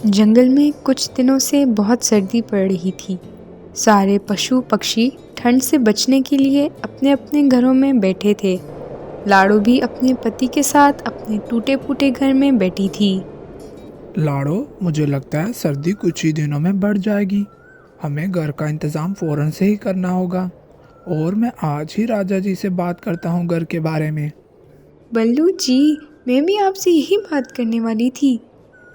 जंगल में कुछ दिनों से बहुत सर्दी पड़ रही थी। सारे पशु पक्षी ठंड से बचने के लिए अपने अपने घरों में बैठे थे। लाड़ो भी अपने पति के साथ अपने टूटे फूटे घर में बैठी थी। लाड़ो, मुझे लगता है सर्दी कुछ ही दिनों में बढ़ जाएगी। हमें घर का इंतज़ाम फ़ौरन से ही करना होगा। और मैं आज ही राजा जी से बात करता हूँ घर के बारे में। बल्लू जी, मैं भी आपसे यही बात करने वाली थी।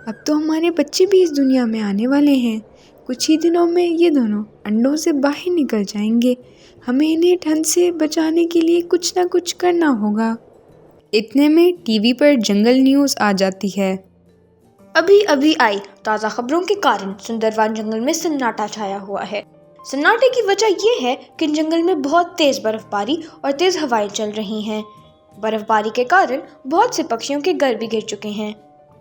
अब तो हमारे बच्चे भी इस दुनिया में आने वाले हैं। कुछ ही दिनों में ये दोनों अंडों से बाहर निकल जाएंगे। हमें इन्हें ठंड से बचाने के लिए कुछ ना कुछ करना होगा। इतने में टीवी पर जंगल न्यूज़ आ जाती है। अभी अभी आई ताज़ा खबरों के कारण सुंदरवन जंगल में सन्नाटा छाया हुआ है। सन्नाटे की वजह यह है कि जंगल में बहुत तेज बर्फबारी और तेज हवाएं चल रही हैं। बर्फबारी के कारण बहुत से पक्षियों के घर भी गिर चुके हैं।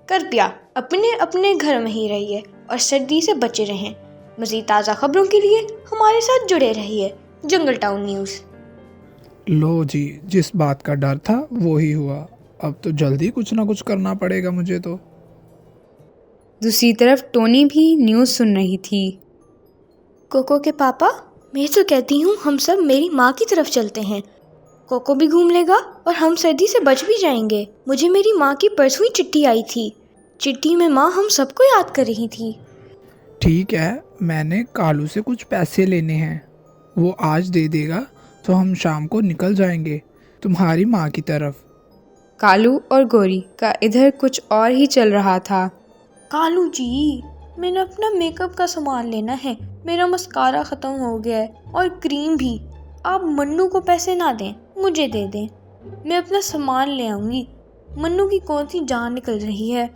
कृपया अपने अपने घर में ही रहिए और सर्दी से बचे रहें। मज़ीद ताज़ा खबरों के लिए हमारे साथ जुड़े रहिए। जंगल टाउन न्यूज़। लो जी, जिस बात का डर था वो ही हुआ। अब तो जल्दी कुछ ना कुछ करना पड़ेगा मुझे तो। दूसरी तरफ टोनी भी न्यूज़ सुन रही थी। कोको के पापा, मैं तो कहती हूँ हम सब मेरी माँ की तरफ चलते हैं। कोको भी घूम लेगा और हम सर्दी से बच भी जाएंगे। मुझे मेरी माँ की परसों ही चिट्ठी आई थी। चिट्ठी में माँ हम सबको याद कर रही थी। ठीक है, मैंने कालू से कुछ पैसे लेने हैं। वो आज दे देगा तो हम शाम को निकल जाएंगे तुम्हारी माँ की तरफ। कालू और गोरी का इधर कुछ और ही चल रहा था। कालू जी, मैंने अपना मेकअप का सामान लेना है। मेरा मस्कारा ख़त्म हो गया है और क्रीम भी। आप मन्नू को पैसे ना दें, मुझे दे दें। मैं अपना सामान ले आऊँगी। मन्नू की कौन सी जान निकल रही है।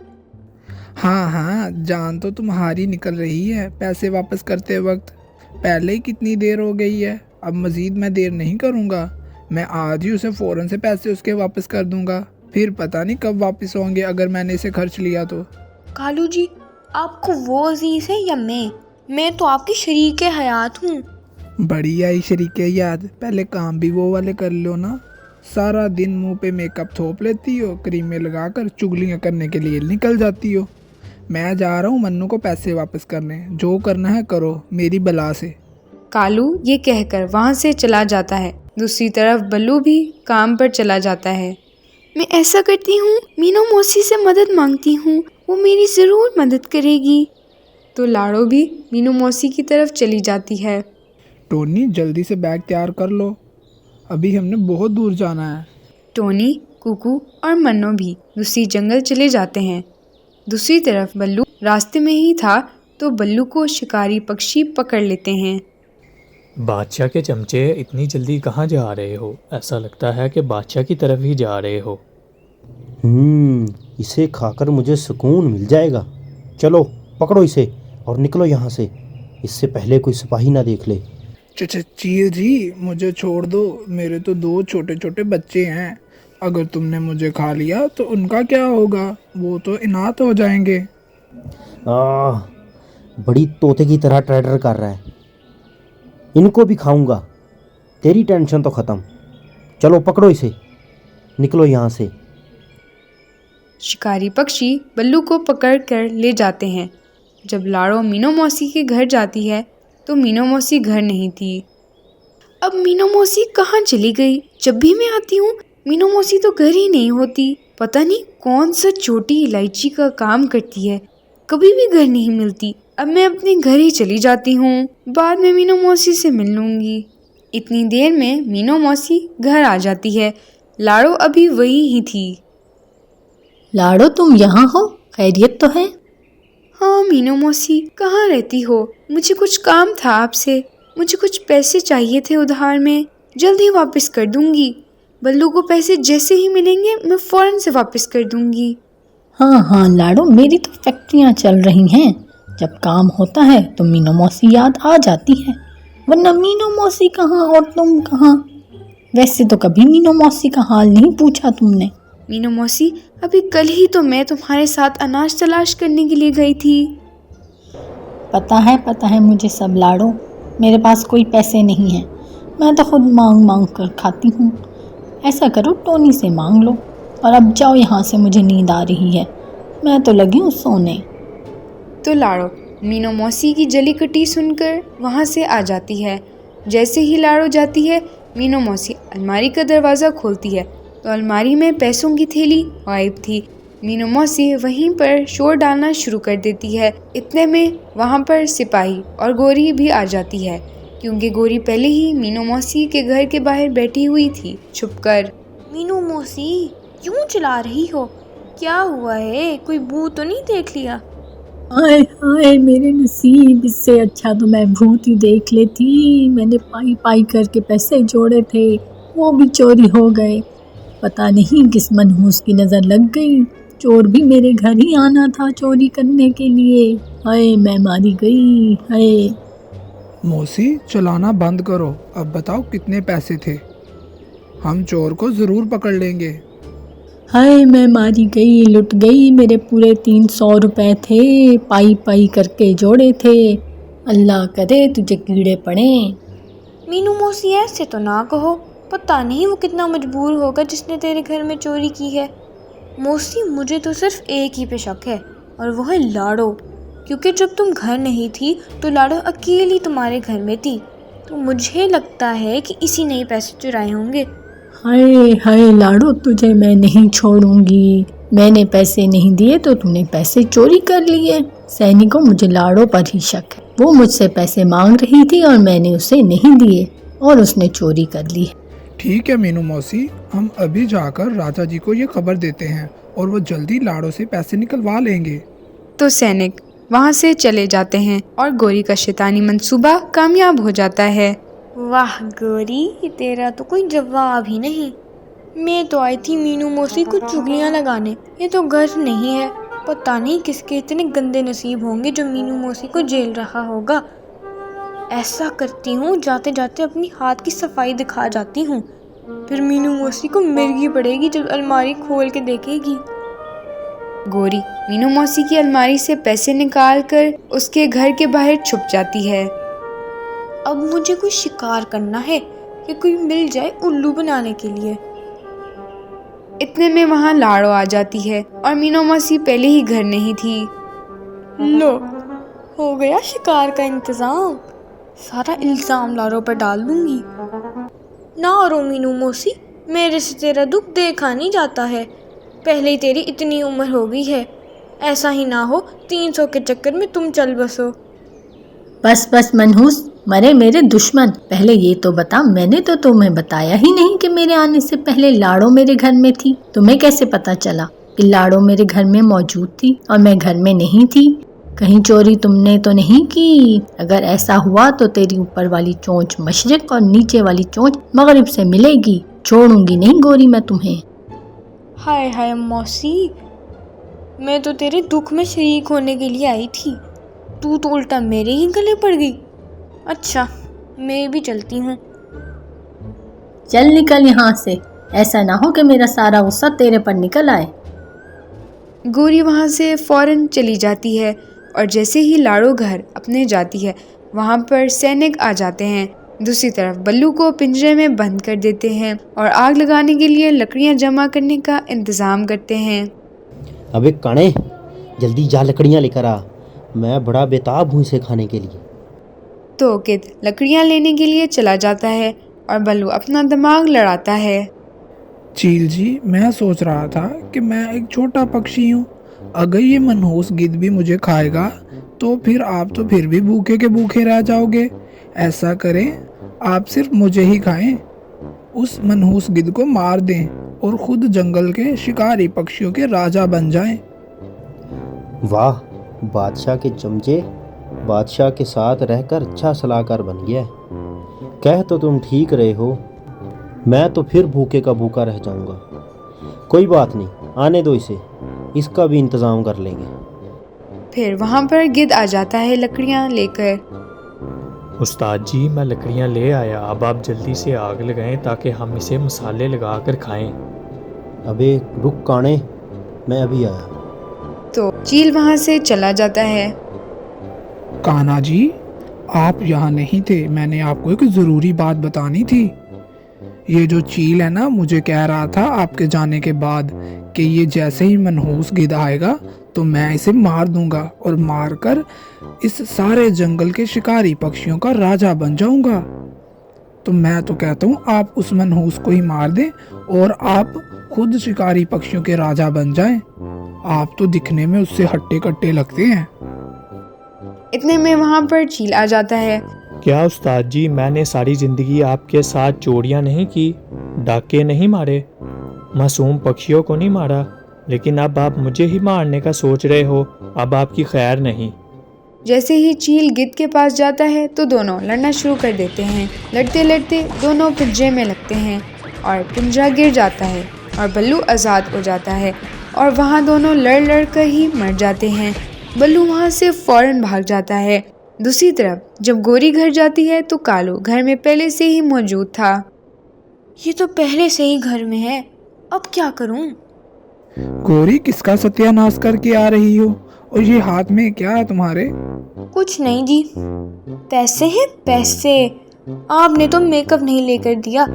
हाँ हाँ, जान तो तुम्हारी निकल रही है पैसे वापस करते वक्त। पहले ही कितनी देर हो गई है। अब मज़ीद मैं देर नहीं करूँगा। मैं आज ही उसे फ़ौरन से पैसे उसके वापस कर दूँगा। फिर पता नहीं कब वापस होंगे अगर मैंने इसे खर्च लिया तो। कालू जी, आपको वो अजीज़ है या मैं तो आपकी शरीक हयात हूँ। बढ़िया ही शरीके याद। पहले काम भी वो वाले कर लो ना। सारा दिन मुंह पे मेकअप थोप लेती हो, क्रीमें लगाकर चुगलियाँ करने के लिए निकल जाती हो। मैं जा रहा हूँ मन्नू को पैसे वापस करने। जो करना है करो मेरी बला से। कालू ये कहकर वहाँ से चला जाता है। दूसरी तरफ बल्लू भी काम पर चला जाता है। मैं ऐसा करती हूँ, मीनू मौसी से मदद मांगती हूँ, वो मेरी ज़रूर मदद करेगी। तो लाड़ो भी मीनू मौसी की तरफ चली जाती है। टोनी, जल्दी से बैग तैयार कर लो, अभी हमने बहुत दूर जाना है। टोनी, कुकू और मन्नो भी दूसरी जंगल चले जाते हैं। दूसरी तरफ बल्लू रास्ते में ही था तो बल्लू को शिकारी पक्षी पकड़ लेते हैं। बादशाह के चमचे, इतनी जल्दी कहाँ जा रहे हो? ऐसा लगता है कि बादशाह की तरफ ही जा रहे हो। इसे खाकर मुझे सुकून मिल जाएगा। चलो पकड़ो इसे और निकलो यहाँ से, इससे पहले कोई सिपाही ना देख ले। चील जी, मुझे छोड़ दो। मेरे तो 2 छोटे छोटे बच्चे हैं। अगर तुमने मुझे खा लिया तो उनका क्या होगा? वो तो इनात हो जाएंगे। बड़ी तोते की तरह ट्रेडर कर रहा है। इनको भी खाऊंगा। तेरी टेंशन तो ख़त्म। चलो पकड़ो इसे, निकलो यहाँ से। शिकारी पक्षी बल्लू को पकड़ कर ले जाते हैं। जब लाड़ो मीनू मौसी के घर जाती है तो मीनू मौसी घर नहीं थी। अब मीनू मौसी कहाँ चली गई? जब भी मैं आती हूँ मीनू मौसी तो घर ही नहीं होती। पता नहीं कौन सा छोटी इलायची का काम करती है, कभी भी घर नहीं मिलती। अब मैं अपने घर ही चली जाती हूँ, बाद में मीनू मौसी से मिल लूँगी। इतनी देर में मीनू मौसी घर आ जाती है। लाड़ो अभी वही ही थी। लाड़ो, तुम यहाँ हो? खैरियत तो है? हाँ मीनू मौसी, कहाँ रहती हो? मुझे कुछ काम था आपसे। मुझे कुछ पैसे चाहिए थे उधार में, जल्द ही वापस कर दूंगी। बल्लू को पैसे जैसे ही मिलेंगे मैं फ़ौरन से वापस कर दूंगी। हाँ लाड़ो, मेरी तो फैक्ट्रियाँ चल रही हैं। जब काम होता है तो मीनू मौसी याद आ जाती है, वरना मीनू मौसी कहाँ और तुम कहाँ। वैसे तो कभी मीनू मौसी का हाल नहीं पूछा तुमने। मीनू मौसी, अभी कल ही तो मैं तुम्हारे साथ अनाज तलाश करने के लिए गई थी। पता है मुझे सब लाड़ो। मेरे पास कोई पैसे नहीं हैं। मैं तो खुद मांग मांग कर खाती हूँ। ऐसा करो टोनी से मांग लो। और अब जाओ यहाँ से, मुझे नींद आ रही है। मैं तो लगी हूँ सोने। तो लाड़ो मीनू मौसी की जली कटी सुनकर वहाँ से आ जाती है। जैसे ही लाड़ो जाती है, मीनू मौसी अलमारी का दरवाज़ा खोलती है तो अलमारी में पैसों की थैली गायब थी। मीनू मौसी वहीं पर शोर डालना शुरू कर देती है। इतने में वहाँ पर सिपाही और गोरी भी आ जाती है, क्योंकि गोरी पहले ही मीनू मौसी के घर के बाहर बैठी हुई थी छुपकर। मीनू मौसी क्यों चिल्ला रही हो? क्या हुआ है? कोई भूत तो नहीं देख लिया? हाय हाय मेरे नसीब, इससे अच्छा तो मैं भूत ही देख लेती। मैंने पाई पाई करके पैसे जोड़े थे, वो भी चोरी हो गए। पता नहीं किस मनहूस की नज़र लग गई। चोर भी मेरे घर ही आना था चोरी करने के लिए। हाय मैं मारी गई। हाय मौसी चलाना बंद करो। अब बताओ कितने पैसे थे? हम चोर को ज़रूर पकड़ लेंगे। हाय मैं मारी गई, लुट गई। मेरे पूरे 300 रुपए थे, पाई पाई करके जोड़े थे। अल्लाह करे तुझे कीड़े पड़े। मीनू मौसी ऐसे तो ना कहो। पता नहीं वो कितना मजबूर होगा जिसने तेरे घर में चोरी की है। मौसी मुझे तो सिर्फ एक ही पे शक है, और वो है लाड़ो। क्योंकि जब तुम घर नहीं थी तो लाड़ो अकेली तुम्हारे घर में थी। तो मुझे लगता है कि इसी ने ही पैसे चुराए होंगे। हाय हाय लाड़ो, तुझे मैं नहीं छोड़ूंगी। मैंने पैसे नहीं दिए तो तूने पैसे चोरी कर लिए। सैनिकों, मुझे लाड़ो पर ही शक है। वो मुझसे पैसे मांग रही थी और मैंने उसे नहीं दिए और उसने चोरी कर ली। ठीक है मीनू मौसी, हम अभी जाकर राजा जी को ये खबर देते हैं और वो जल्दी लाड़ो से पैसे निकलवा लेंगे। तो सैनिक वहाँ से चले जाते हैं और गोरी का शैतानी मंसूबा कामयाब हो जाता है। वाह गोरी, तेरा तो कोई जवाब ही नहीं। मैं तो आई थी मीनू मौसी को चुगलियाँ लगाने। ये तो घर नहीं है। पता नहीं किसके इतने गंदे नसीब होंगे जो मीनू मौसी को जेल रहा होगा। ऐसा करती हूँ, जाते जाते अपनी हाथ की सफाई दिखा जाती हूँ। फिर मीनू मौसी को मिर्गी पड़ेगी जब अलमारी खोल के देखेगी। गोरी मीनू मौसी की अलमारी से पैसे निकाल कर उसके घर के बाहर छुप जाती है। अब मुझे कोई शिकार करना है कि कोई मिल जाए उल्लू बनाने के लिए। इतने में वहाँ लाड़ो आ जाती है और मीनू मौसी पहले ही घर नहीं थी। लो, हो गया शिकार का इंतजाम। सारा इल्जाम लाड़ो पर डाल दूंगी। ना रो मीनू मौसी, मेरे से तेरा दुख देखा नहीं जाता है। पहले ही तेरी इतनी उम्र हो गई है। ऐसा ही ना हो 300 के चक्कर में तुम चल बसो। बस बस मनहूस, मरे मेरे दुश्मन। पहले ये तो बता, मैंने तो तुम्हें बताया ही नहीं कि मेरे आने से पहले लाड़ो मेरे घर में थी। तुम्हें कैसे पता चला कि लाड़ो मेरे घर में मौजूद थी और मैं घर में नहीं थी? कहीं चोरी तुमने तो नहीं की? अगर ऐसा हुआ तो तेरी ऊपर वाली चोंच मशरिक और नीचे वाली चोंच मगरिब से मिलेगी। छोड़ूंगी नहीं गोरी मैं तुम्हें। हाय हाय मौसी, मैं तो तेरे दुख में शरीक होने के लिए आई थी। तू तो उल्टा मेरे ही गले पड़ गई। अच्छा, मैं भी चलती हूँ। चल निकल यहाँ से, ऐसा ना हो कि मेरा सारा गुस्सा तेरे पर निकल आए। गोरी वहाँ से फौरन चली जाती है और जैसे ही लाड़ो घर अपने जाती है, वहाँ पर सैनिक आ जाते हैं। दूसरी तरफ बल्लू को पिंजरे में बंद कर देते हैं और आग लगाने के लिए लकड़ियाँ जमा करने का इंतज़ाम करते हैं। अबे काने, जल्दी जा लकड़ियाँ लेकर आ। मैं बड़ा बेताब हूँ इसे खाने के लिए। तो किद लकड़ियाँ लेने के लिए चला जाता है और बल्लू अपना दिमाग लड़ाता है। चील जी, मैं सोच रहा था कि मैं एक छोटा पक्षी हूँ। अगर ये मनहूस गिद्ध भी मुझे खाएगा तो फिर आप तो फिर भी भूखे के भूखे रह जाओगे। ऐसा करें, आप सिर्फ मुझे ही खाएं, उस मनहूस गिद्ध को मार दें और खुद जंगल के शिकारी पक्षियों के राजा बन जाएं। वाह, बादशाह के चमचे बादशाह के साथ रहकर अच्छा सलाहकार बन गया है। कह तो तुम ठीक रहे हो, मैं तो फिर भूखे का भूखा रह जाऊंगा। कोई बात नहीं, आने दो इसे, इसका भी इंतज़ाम कर लेंगे। फिर वहाँ पर गिद्ध आ जाता है लकड़ियाँ लेकर। उस्ताद जी, मैं लकड़ियाँ ले आया। अब आप जल्दी से आग लगाएं ताकि हम इसे मसाले लगा कर खाएं। अबे रुक काने, मैं अभी आया। तो चील वहाँ से चला जाता है। कान्हा जी, आप यहाँ नहीं थे, मैंने आपको एक ज़रूरी बात बतानी थी। ये जो चील है ना, मुझे कह रहा था आपके जाने के बाद कि ये जैसे ही मनहूस गिद्ध आएगा तो मैं इसे मार दूंगा और मारकर इस सारे जंगल के शिकारी पक्षियों का राजा बन जाऊंगा। तो मैं तो कहता हूँ आप उस मनहूस को ही मार दें और आप खुद शिकारी पक्षियों के राजा बन जाएं। आप तो दिखने में उससे हट्टे कट्टे लगते हैं। इतने में वहाँ पर चील आ जाता है। क्या उस्ताद जी, मैंने सारी ज़िंदगी आपके साथ चोरियां नहीं की, डाके नहीं मारे, मासूम पक्षियों को नहीं मारा, लेकिन अब आप मुझे ही मारने का सोच रहे हो। अब आपकी खैर नहीं। जैसे ही चील गिद्ध के पास जाता है तो दोनों लड़ना शुरू कर देते हैं। लड़ते लड़ते दोनों पिंजरे में लगते हैं और पिंजरा गिर जाता है और बल्लू आज़ाद हो जाता है और वहाँ दोनों लड़ लड़ कर ही मर जाते हैं। बल्लू वहाँ से फौरन भाग जाता है। दूसरी तरफ जब गोरी घर जाती है तो कालू घर में पहले से ही मौजूद था। ये तो पहले से ही घर में है, अब क्या करूं? गोरी, किसका सत्यानाश करके आ रही हो? और ये हाथ में क्या है तुम्हारे? कुछ नहीं जी, पैसे हैं पैसे। आपने तो मेकअप नहीं लेकर दिया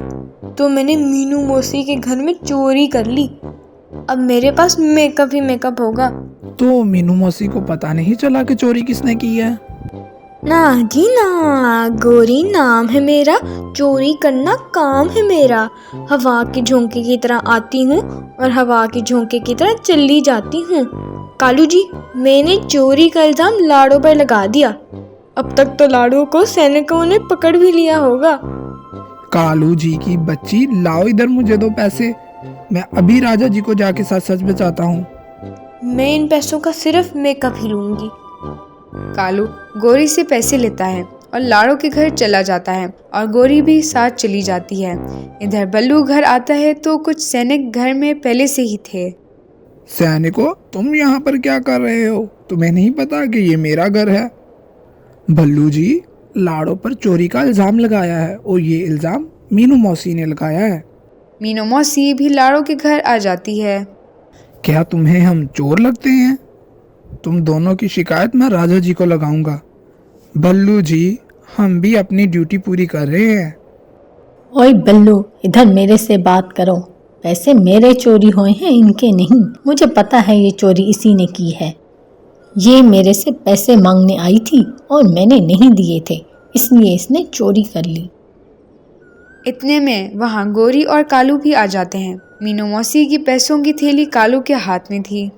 तो मैंने मीनू मौसी के घर में चोरी कर ली। अब मेरे पास मेकअप ही मेकअप होगा। तो मीनू मौसी को पता नहीं चला कि चोरी किसने की है? ना जी ना, गोरी नाम है मेरा, चोरी करना काम है मेरा। हवा के झोंके की तरह आती हूँ और हवा के झोंके की तरह चली जाती हूँ। कालू जी, मैंने चोरी का इल्जाम लाड़ो पर लगा दिया। अब तक तो लाड़ो को सैनिकों ने पकड़ भी लिया होगा। कालू जी की बच्ची, लाओ इधर मुझे दो पैसे। मैं अभी राजा जी को जाके सच बचाता हूँ। मैं इन पैसों का सिर्फ मेकअप ही लूंगी। कालू गोरी से पैसे लेता है और लाड़ो के घर चला जाता है और गोरी भी साथ चली जाती है। इधर बल्लू घर आता है तो कुछ सैनिक घर में पहले से ही थे। सैनिकों, तुम यहाँ पर क्या कर रहे हो? तुम्हें नहीं पता कि ये मेरा घर है? भल्लू जी, लाड़ो पर चोरी का इल्जाम लगाया है और ये इल्जाम मीनू मौसी ने लगाया है। मीनू मौसी भी लाड़ो के घर आ जाती है। क्या तुम्हें हम चोर लगते हैं? तुम दोनों की शिकायत मैं राजा जी को लगाऊंगा। भल्लू जी, हम भी अपनी ड्यूटी पूरी कर रहे हैं। ओए बल्लू, इधर मेरे से बात करो। पैसे मेरे चोरी हुए हैं, इनके नहीं। मुझे पता है ये चोरी इसी ने की है। ये मेरे से पैसे मांगने आई थी और मैंने नहीं दिए थे, इसलिए इसने चोरी कर ली। इतने में वहाँ गोरी और कालू भी आ जाते हैं। मीनू मौसी की पैसों की थैली कालू के हाथ में थी।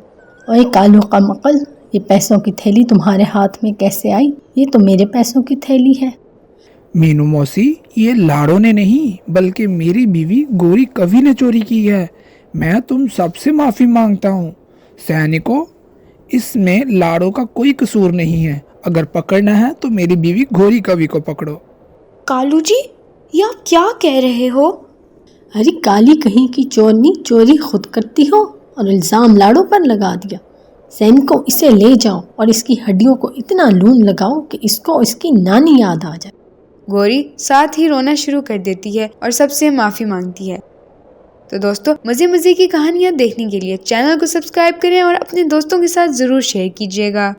ओए कालू का मकल, ये पैसों की थैली तुम्हारे हाथ में कैसे आई? ये तो मेरे पैसों की थैली है। मीनू मौसी, ये लाड़ो ने नहीं बल्कि मेरी बीवी गोरी कवि ने चोरी की है। मैं तुम सबसे माफ़ी मांगता हूँ। सैनिकों, इसमें लाड़ो का कोई कसूर नहीं है। अगर पकड़ना है तो मेरी बीवी गोरी कवि को पकड़ो। कालू जी, ये आप क्या कह रहे हो? अरे काली कहीं की चोरनी, चोरी खुद करती हो और इल्ज़ाम लाड़ो पर लगा दिया। सैनिकों, इसे ले जाओ और इसकी हड्डियों को इतना लून लगाओ कि इसको इसकी नानी याद आ जाए। गोरी साथ ही रोना शुरू कर देती है और सबसे माफ़ी मांगती है। तो दोस्तों, मज़े मज़े की कहानियाँ देखने के लिए चैनल को सब्सक्राइब करें और अपने दोस्तों के साथ ज़रूर शेयर कीजिएगा।